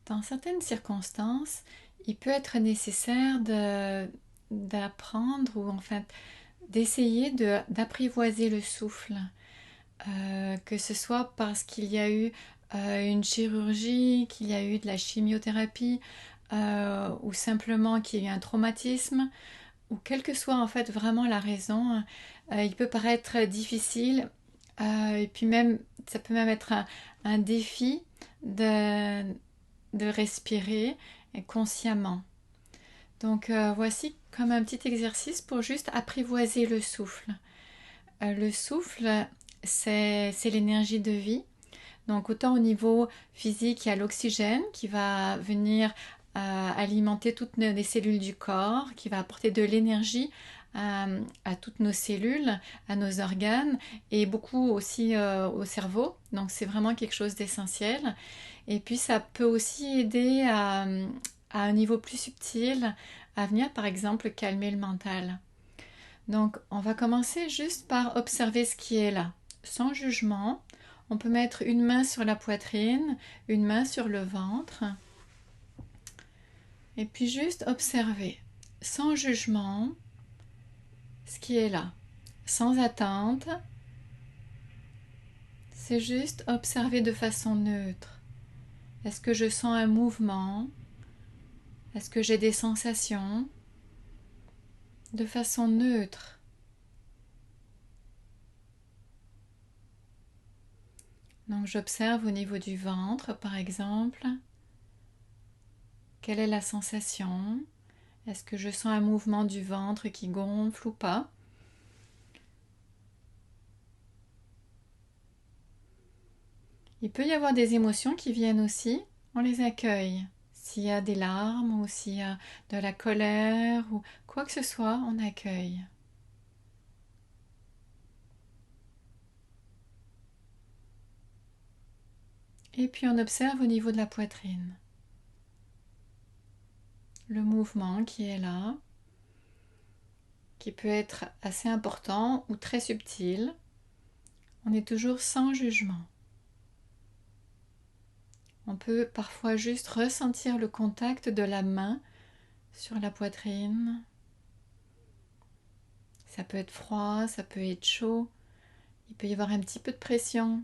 Dans certaines circonstances, il peut être nécessaire d'apprendre ou en fait d'essayer d'apprivoiser le souffle, que ce soit parce qu'il y a eu une chirurgie, qu'il y a eu de la chimiothérapie, ou simplement qu'il y a eu un traumatisme, ou quelle que soit en fait vraiment la raison, il peut paraître difficile, et puis même ça peut même être un défi de, de respirer consciemment. Donc voici comme un petit exercice pour juste apprivoiser le souffle. Le souffle, c'est l'énergie de vie. Donc autant au niveau physique, il y a l'oxygène qui va venir alimenter toutes les cellules du corps, qui va apporter de l'énergie à toutes nos cellules, à nos organes et beaucoup aussi au cerveau. Donc c'est vraiment quelque chose d'essentiel. Et puis ça peut aussi aider à un niveau plus subtil à venir par exemple calmer le mental. Donc on va commencer juste par observer ce qui est là, sans jugement. On peut mettre une main sur la poitrine, une main sur le ventre, et puis juste observer, sans jugement, ce qui est là, sans attente. C'est juste observer de façon neutre. Est-ce que je sens un mouvement? Est-ce que j'ai des sensations? De façon neutre. Donc j'observe au niveau du ventre, par exemple. Quelle est la sensation? Est-ce que je sens un mouvement du ventre qui gonfle ou pas? Il peut y avoir des émotions qui viennent aussi, on les accueille. S'il y a des larmes ou s'il y a de la colère ou quoi que ce soit, on accueille. Et puis on observe au niveau de la poitrine. Le mouvement qui est là, qui peut être assez important ou très subtil. On est toujours sans jugement. On peut parfois juste ressentir le contact de la main sur la poitrine. Ça peut être froid, ça peut être chaud. Il peut y avoir un petit peu de pression.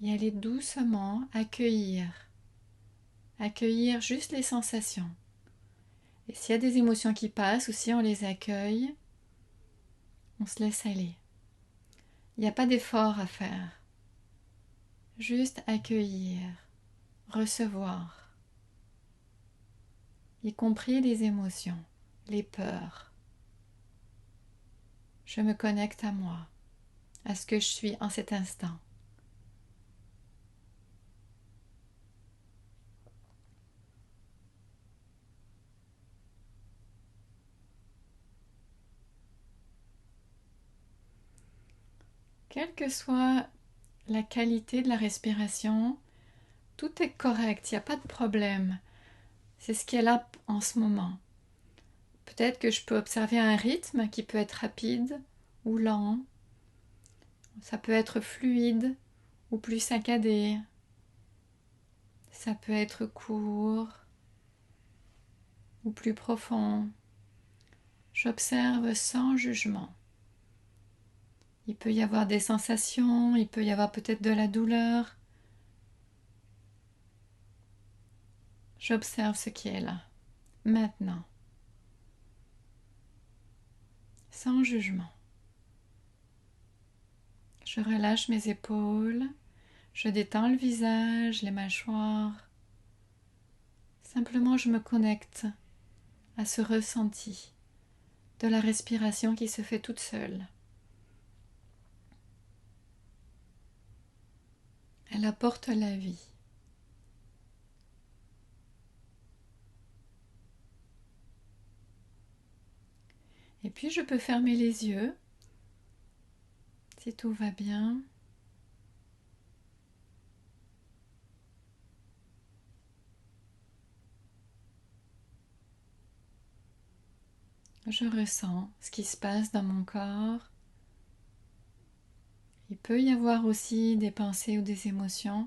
Y aller doucement, accueillir. Accueillir juste les sensations. Et s'il y a des émotions qui passent, aussi on les accueille, on se laisse aller. Il n'y a pas d'effort à faire. Juste accueillir, recevoir. Y compris les émotions, les peurs. Je me connecte à moi, à ce que je suis en cet instant. Quelle que soit la qualité de la respiration, tout est correct, il n'y a pas de problème. C'est ce qui est là en ce moment. Peut-être que je peux observer un rythme qui peut être rapide ou lent. Ça peut être fluide ou plus saccadé. Ça peut être court ou plus profond. J'observe sans jugement. Il peut y avoir des sensations, il peut y avoir peut-être de la douleur. J'observe ce qui est là, maintenant, sans jugement. Je relâche mes épaules, je détends le visage, les mâchoires. Simplement, je me connecte à ce ressenti de la respiration qui se fait toute seule. Elle apporte la vie. Et puis je peux fermer les yeux si tout va bien. Je ressens ce qui se passe dans mon corps. Il peut y avoir aussi des pensées ou des émotions.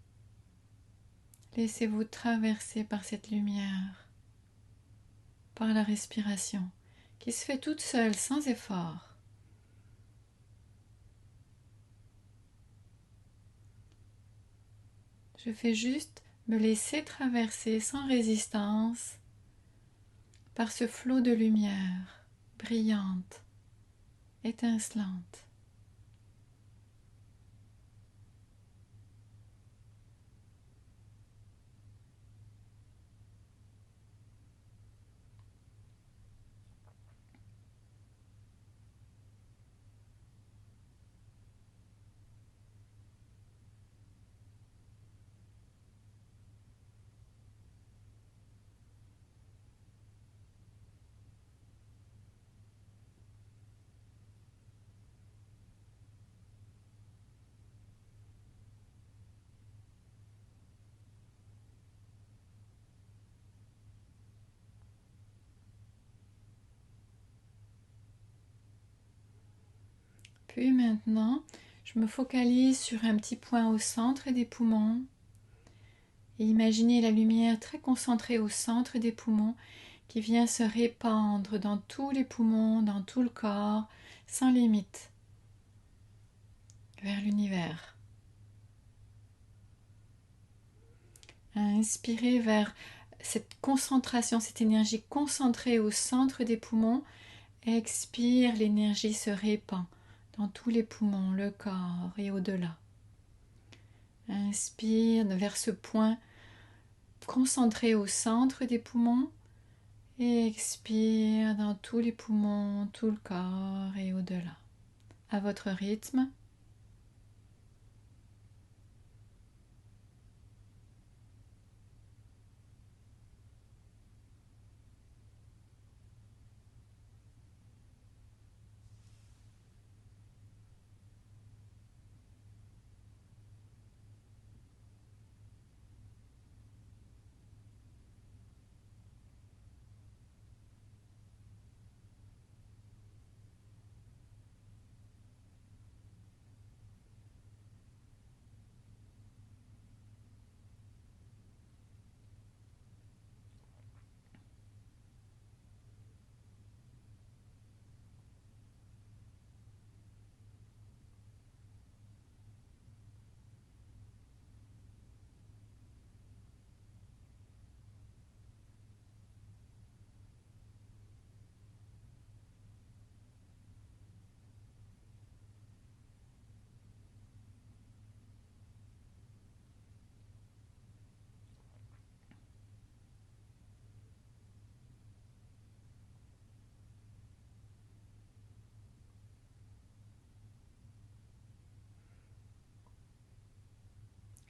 Laissez-vous traverser par cette lumière, par la respiration, qui se fait toute seule, sans effort. Je fais juste me laisser traverser sans résistance par ce flot de lumière brillante, étincelante. Puis maintenant, je me focalise sur un petit point au centre des poumons et imaginez la lumière très concentrée au centre des poumons qui vient se répandre dans tous les poumons, dans tout le corps, sans limite, vers l'univers. Inspirez vers cette concentration, cette énergie concentrée au centre des poumons. Expire, l'énergie se répand dans tous les poumons, le corps et au-delà. Inspire vers ce point concentré au centre des poumons et expire dans tous les poumons, tout le corps et au-delà. À votre rythme.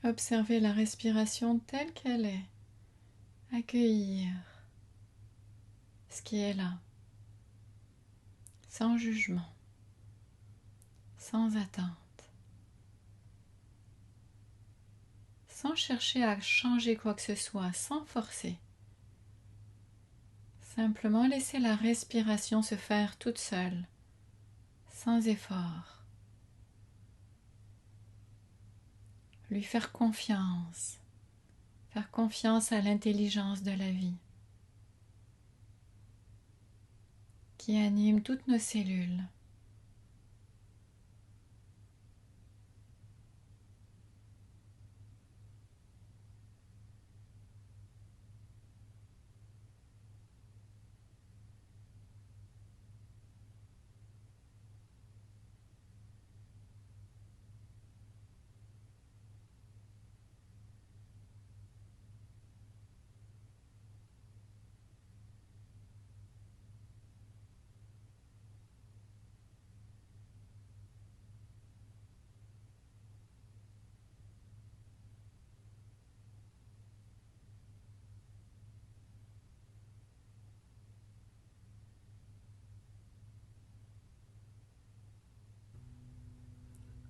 Observez la respiration telle qu'elle est. Accueillir ce qui est là, sans jugement, sans attente, sans chercher à changer quoi que ce soit, sans forcer. Simplement laisser la respiration se faire toute seule, sans effort. Lui faire confiance à l'intelligence de la vie qui anime toutes nos cellules.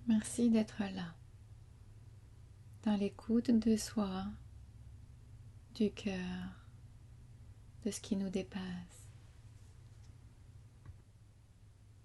Merci d'être là, dans l'écoute de soi, du cœur, de ce qui nous dépasse.